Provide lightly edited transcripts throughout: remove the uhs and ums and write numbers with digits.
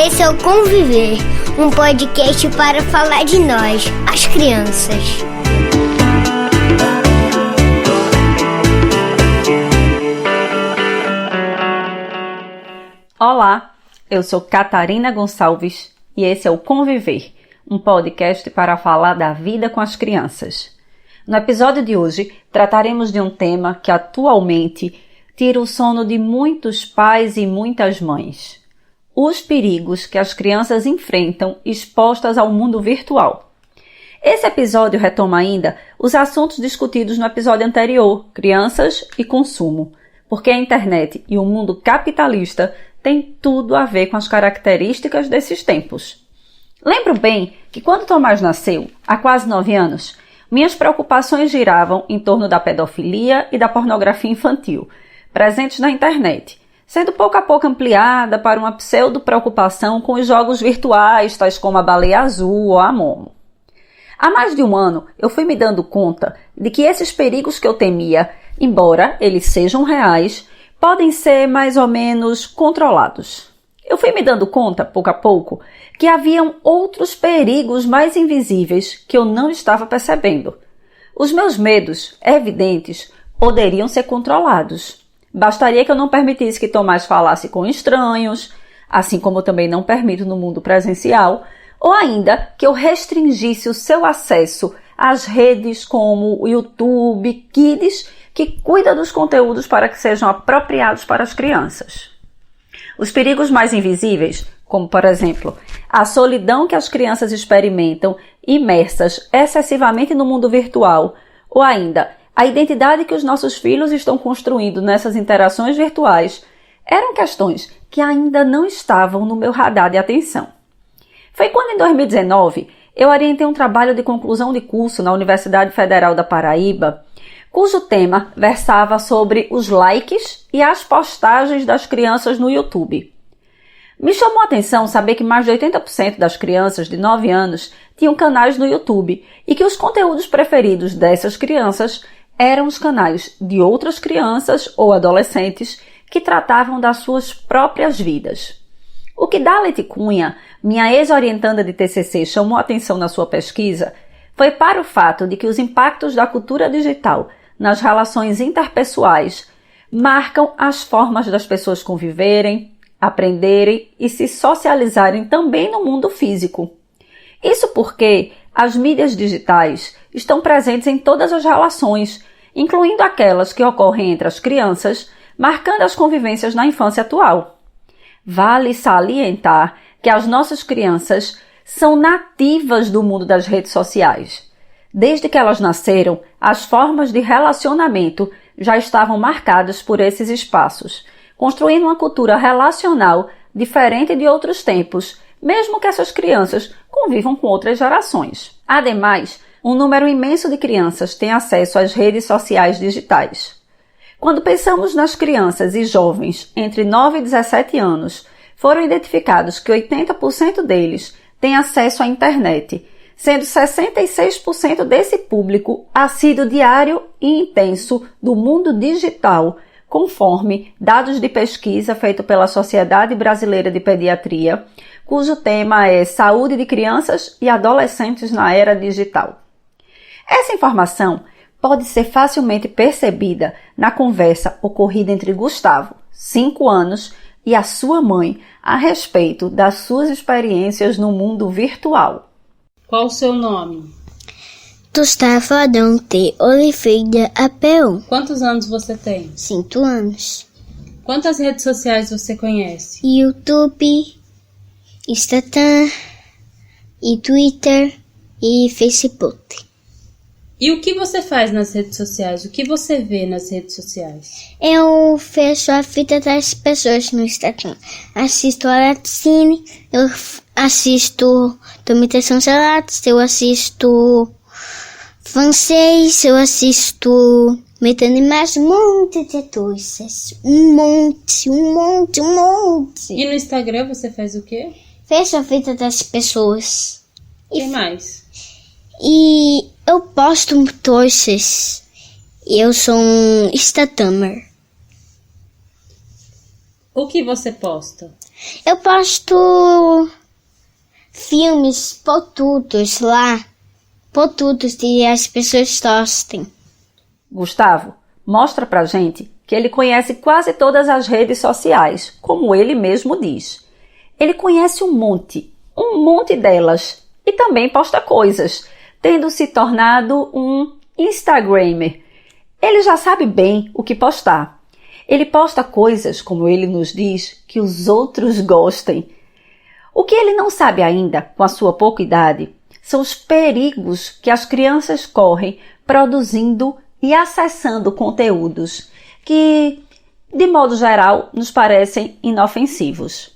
Esse é o Conviver, um podcast para falar de nós, as crianças. Olá, eu sou Catarina Gonçalves e esse é o Conviver, um podcast para falar da vida com as crianças. No episódio de hoje, trataremos de um tema que atualmente tira o sono de muitos pais e muitas mães: os perigos que as crianças enfrentam expostas ao mundo virtual. Esse episódio retoma ainda os assuntos discutidos no episódio anterior, crianças e consumo, porque a internet e o mundo capitalista têm tudo a ver com as características desses tempos. Lembro bem que quando Tomás nasceu, há quase 9 anos, minhas preocupações giravam em torno da pedofilia e da pornografia infantil, presentes na internet, sendo pouco a pouco ampliada para uma pseudo-preocupação com os jogos virtuais, tais como a Baleia Azul ou a Momo. Há mais de um ano, eu fui me dando conta de que esses perigos que eu temia, embora eles sejam reais, podem ser mais ou menos controlados. Eu fui me dando conta, pouco a pouco, que haviam outros perigos mais invisíveis que eu não estava percebendo. Os meus medos, evidentes, poderiam ser controlados. Bastaria que eu não permitisse que Tomás falasse com estranhos, assim como eu também não permito no mundo presencial, ou ainda que eu restringisse o seu acesso às redes como o YouTube, Kids, que cuida dos conteúdos para que sejam apropriados para as crianças. Os perigos mais invisíveis, como por exemplo, a solidão que as crianças experimentam imersas excessivamente no mundo virtual, ou ainda a identidade que os nossos filhos estão construindo nessas interações virtuais, eram questões que ainda não estavam no meu radar de atenção. Foi quando, em 2019, eu orientei um trabalho de conclusão de curso na Universidade Federal da Paraíba, cujo tema versava sobre os likes e as postagens das crianças no YouTube. Me chamou a atenção saber que mais de 80% das crianças de 9 anos tinham canais no YouTube e que os conteúdos preferidos dessas crianças eram os canais de outras crianças ou adolescentes que tratavam das suas próprias vidas. O que Dalet Cunha, minha ex-orientanda de TCC, chamou a atenção na sua pesquisa foi para o fato de que os impactos da cultura digital nas relações interpessoais marcam as formas das pessoas conviverem, aprenderem e se socializarem também no mundo físico. Isso porque as mídias digitais estão presentes em todas as relações, incluindo aquelas que ocorrem entre as crianças, marcando as convivências na infância atual. Vale salientar que as nossas crianças são nativas do mundo das redes sociais. Desde que elas nasceram, as formas de relacionamento já estavam marcadas por esses espaços, construindo uma cultura relacional diferente de outros tempos, mesmo que essas crianças convivam com outras gerações. Ademais, um número imenso de crianças tem acesso às redes sociais digitais. Quando pensamos nas crianças e jovens entre 9 e 17 anos, foram identificados que 80% deles têm acesso à internet, sendo 66% desse público assíduo diário e intenso do mundo digital, conforme dados de pesquisa feito pela Sociedade Brasileira de Pediatria, cujo tema é Saúde de Crianças e Adolescentes na Era Digital. Essa informação pode ser facilmente percebida na conversa ocorrida entre Gustavo, 5 anos, e a sua mãe a respeito das suas experiências no mundo virtual. Qual o seu nome? Gustavo Adão T. Oliveira Apeu. Quantos anos você tem? 5 anos. Quantas redes sociais você conhece? YouTube, Instagram, e Twitter e Facebook. E o que você faz nas redes sociais? O que você vê nas redes sociais? Eu fecho a vida das pessoas no Instagram. Assisto a Latine, eu assisto Domitação Salados, eu assisto francês, eu assisto Metanimas, um monte de coisas. Um monte. E no Instagram você faz o quê? Fecho a vida das pessoas. O que mais? E eu posto coisas. Eu sou um Instagramer. O que você posta? Eu posto filmes potudos lá, potudos que as pessoas gostem. Gustavo mostra pra gente que ele conhece quase todas as redes sociais, como ele mesmo diz. Ele conhece um monte delas e também posta coisas, tendo se tornado um Instagrammer. Ele já sabe bem o que postar. Ele posta coisas, como ele nos diz, que os outros gostem. O que ele não sabe ainda, com a sua pouca idade, são os perigos que as crianças correm produzindo e acessando conteúdos que, de modo geral, nos parecem inofensivos.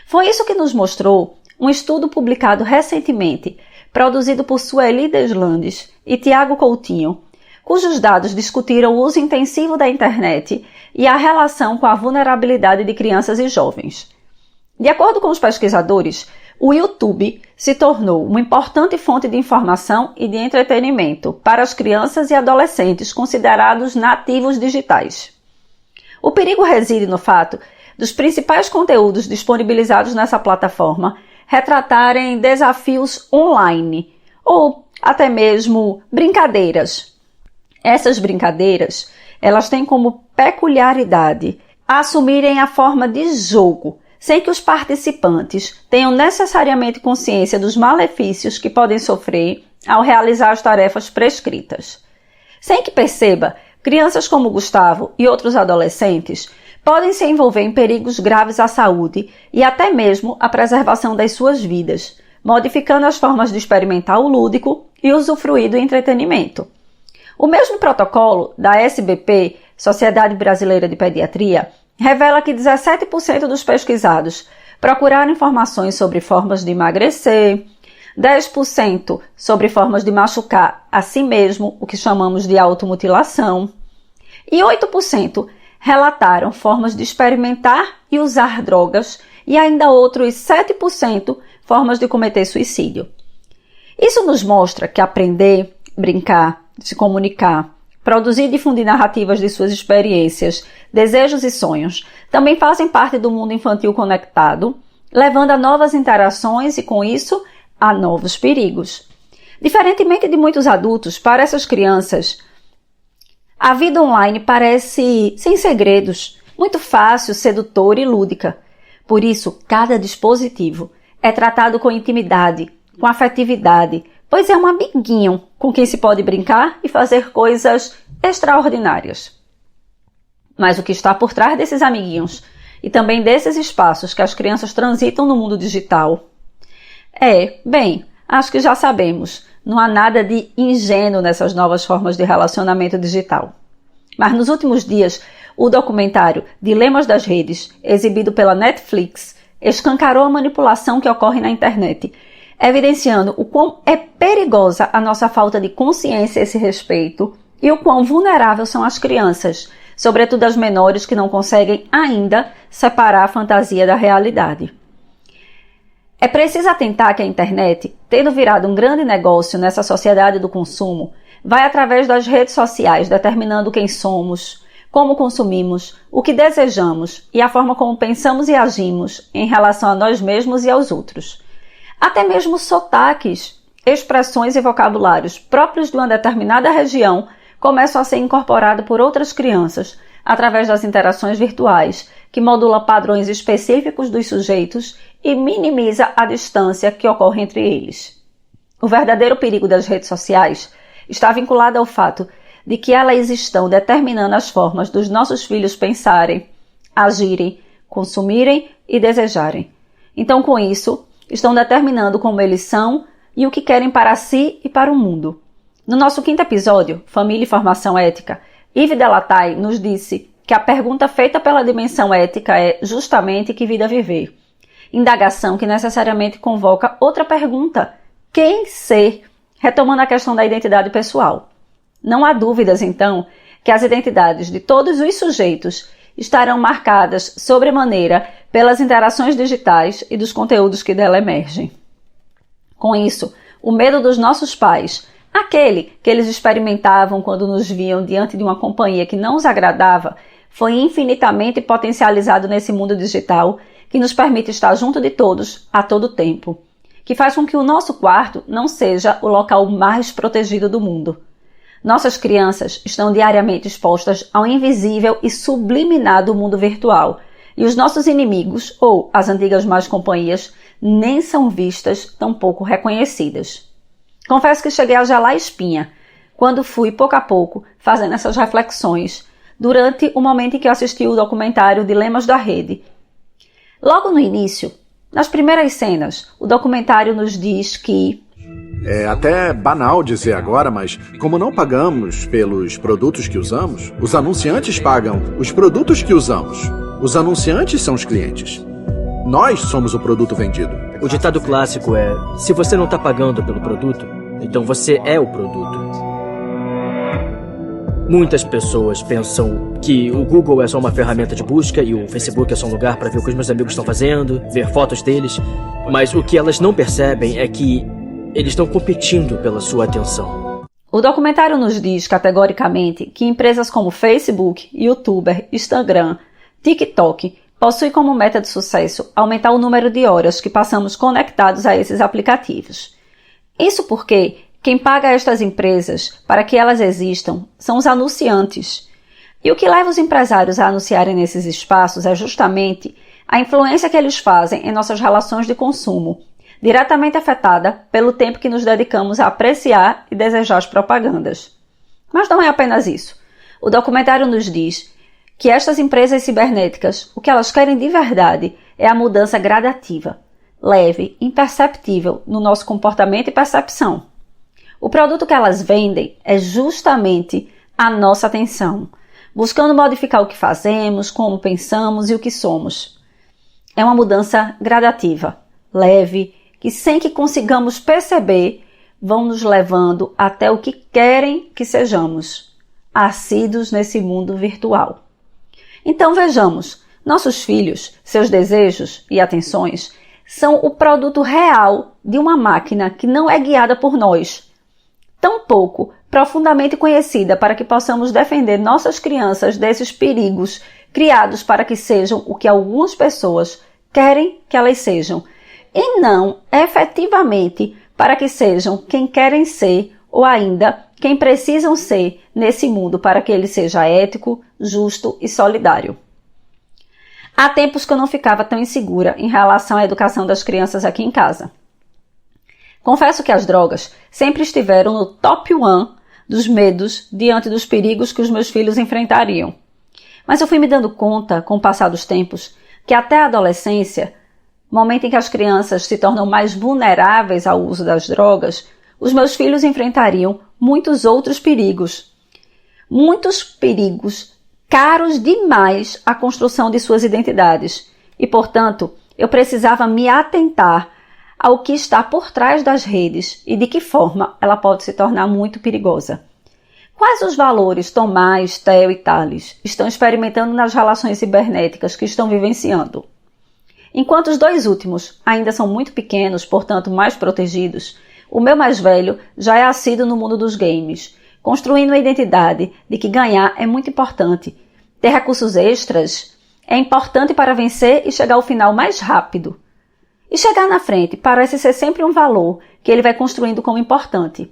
Foi isso que nos mostrou um estudo publicado recentemente, produzido por Sueli Deslandes e Tiago Coutinho, cujos dados discutiram o uso intensivo da internet e a relação com a vulnerabilidade de crianças e jovens. De acordo com os pesquisadores, o YouTube se tornou uma importante fonte de informação e de entretenimento para as crianças e adolescentes considerados nativos digitais. O perigo reside no fato dos principais conteúdos disponibilizados nessa plataforma retratarem desafios online ou até mesmo brincadeiras. Essas brincadeiras, elas têm como peculiaridade assumirem a forma de jogo, sem que os participantes tenham necessariamente consciência dos malefícios que podem sofrer ao realizar as tarefas prescritas. Sem que perceba, crianças como Gustavo e outros adolescentes podem se envolver em perigos graves à saúde e até mesmo à preservação das suas vidas, modificando as formas de experimentar o lúdico e usufruir do entretenimento. O mesmo protocolo da SBP, Sociedade Brasileira de Pediatria, revela que 17% dos pesquisados procuraram informações sobre formas de emagrecer, 10% sobre formas de machucar a si mesmo, o que chamamos de automutilação, e 8% relataram formas de experimentar e usar drogas, e ainda outros 7% formas de cometer suicídio. Isso nos mostra que aprender, brincar, se comunicar, produzir e difundir narrativas de suas experiências, desejos e sonhos também fazem parte do mundo infantil conectado, levando a novas interações e, com isso, a novos perigos. Diferentemente de muitos adultos, para essas crianças, a vida online parece sem segredos, muito fácil, sedutora e lúdica. Por isso, cada dispositivo é tratado com intimidade, com afetividade, pois é um amiguinho com quem se pode brincar e fazer coisas extraordinárias. Mas o que está por trás desses amiguinhos e também desses espaços que as crianças transitam no mundo digital acho que já sabemos, não há nada de ingênuo nessas novas formas de relacionamento digital. Mas nos últimos dias, o documentário Dilemas das Redes, exibido pela Netflix, escancarou a manipulação que ocorre na internet, evidenciando o quão é perigosa a nossa falta de consciência a esse respeito e o quão vulneráveis são as crianças, sobretudo as menores que não conseguem ainda separar a fantasia da realidade. É preciso atentar que a internet, tendo virado um grande negócio nessa sociedade do consumo, vai através das redes sociais determinando quem somos, como consumimos, o que desejamos e a forma como pensamos e agimos em relação a nós mesmos e aos outros. Até mesmo sotaques, expressões e vocabulários próprios de uma determinada região começam a ser incorporados por outras crianças através das interações virtuais, que modula padrões específicos dos sujeitos e minimiza a distância que ocorre entre eles. O verdadeiro perigo das redes sociais está vinculado ao fato de que elas estão determinando as formas dos nossos filhos pensarem, agirem, consumirem e desejarem. Então, com isso, estão determinando como eles são e o que querem para si e para o mundo. No nosso 5º episódio, Família e Formação Ética, Yves Delataille nos disse que a pergunta feita pela dimensão ética é justamente que vida viver. Indagação que necessariamente convoca outra pergunta: quem ser? Retomando a questão da identidade pessoal. Não há dúvidas, então, que as identidades de todos os sujeitos estarão marcadas sobremaneira pelas interações digitais e dos conteúdos que dela emergem. Com isso, o medo dos nossos pais, aquele que eles experimentavam quando nos viam diante de uma companhia que não os agradava, foi infinitamente potencializado nesse mundo digital que nos permite estar junto de todos a todo tempo, que faz com que o nosso quarto não seja o local mais protegido do mundo. Nossas crianças estão diariamente expostas ao invisível e subliminar do mundo virtual, e os nossos inimigos, ou as antigas más companhias, nem são vistas, tampouco reconhecidas. Confesso que cheguei a gelar a espinha, quando fui, pouco a pouco, fazendo essas reflexões, durante o momento em que eu assisti o documentário Dilemas da Rede. Logo no início, nas primeiras cenas, o documentário nos diz que... É até banal dizer agora, mas como não pagamos pelos produtos que usamos, os anunciantes pagam os produtos que usamos. Os anunciantes são os clientes. Nós somos o produto vendido. O ditado clássico é: se você não está pagando pelo produto, então você é o produto. Muitas pessoas pensam que o Google é só uma ferramenta de busca e o Facebook é só um lugar para ver o que os meus amigos estão fazendo, ver fotos deles, mas o que elas não percebem é que eles estão competindo pela sua atenção. O documentário nos diz categoricamente que empresas como Facebook, YouTube, Instagram, TikTok possuem como meta de sucesso aumentar o número de horas que passamos conectados a esses aplicativos. Isso porque quem paga estas empresas para que elas existam são os anunciantes. E o que leva os empresários a anunciarem nesses espaços é justamente a influência que eles fazem em nossas relações de consumo, diretamente afetada pelo tempo que nos dedicamos a apreciar e desejar as propagandas. Mas não é apenas isso. O documentário nos diz que estas empresas cibernéticas, o que elas querem de verdade é a mudança gradativa, leve, imperceptível no nosso comportamento e percepção. O produto que elas vendem é justamente a nossa atenção, buscando modificar o que fazemos, como pensamos e o que somos. É uma mudança gradativa, leve, que sem que consigamos perceber, vão nos levando até o que querem que sejamos, assíduos nesse mundo virtual. Então vejamos, nossos filhos, seus desejos e atenções são o produto real de uma máquina que não é guiada por nós, tampouco profundamente conhecida para que possamos defender nossas crianças desses perigos criados para que sejam o que algumas pessoas querem que elas sejam, e não efetivamente para que sejam quem querem ser ou ainda quem precisam ser nesse mundo para que ele seja ético, justo e solidário. Há tempos que eu não ficava tão insegura em relação à educação das crianças aqui em casa. Confesso que as drogas sempre estiveram no top 1 dos medos diante dos perigos que os meus filhos enfrentariam. Mas eu fui me dando conta, com o passar dos tempos, que até a adolescência, momento em que as crianças se tornam mais vulneráveis ao uso das drogas, os meus filhos enfrentariam muitos outros perigos. Muitos perigos caros demais à construção de suas identidades. E, portanto, eu precisava me atentar ao que está por trás das redes e de que forma ela pode se tornar muito perigosa. Quais os valores Tomás, Theo e Thales estão experimentando nas relações cibernéticas que estão vivenciando? Enquanto os dois últimos ainda são muito pequenos, portanto mais protegidos, o meu mais velho já é assíduo no mundo dos games, construindo a identidade de que ganhar é muito importante. Ter recursos extras é importante para vencer e chegar ao final mais rápido. E chegar na frente parece ser sempre um valor que ele vai construindo como importante.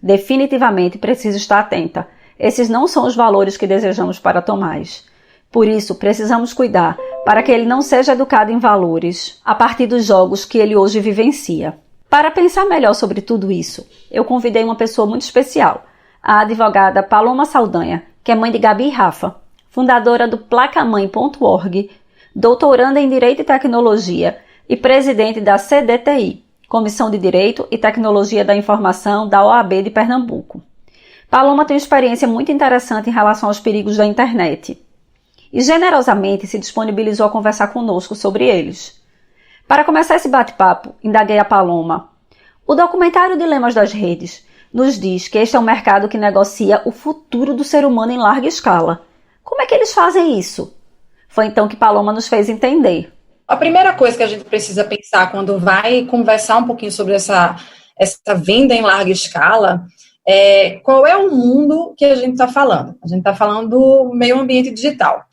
Definitivamente preciso estar atenta. Esses não são os valores que desejamos para Tomás. Por isso, precisamos cuidar para que ele não seja educado em valores a partir dos jogos que ele hoje vivencia. Para pensar melhor sobre tudo isso, eu convidei uma pessoa muito especial, a advogada Paloma Saldanha, que é mãe de Gabi e Rafa, fundadora do placamãe.org, doutoranda em Direito e Tecnologia e presidente da CDTI, Comissão de Direito e Tecnologia da Informação da OAB de Pernambuco. Paloma tem uma experiência muito interessante em relação aos perigos da internet e generosamente se disponibilizou a conversar conosco sobre eles. Para começar esse bate-papo, indaguei a Paloma. O documentário Dilemas das Redes nos diz que este é um mercado que negocia o futuro do ser humano em larga escala. Como é que eles fazem isso? Foi então que Paloma nos fez entender. A primeira coisa que a gente precisa pensar quando vai conversar um pouquinho sobre essa venda em larga escala é qual é o mundo que a gente está falando. A gente está falando do meio ambiente digital.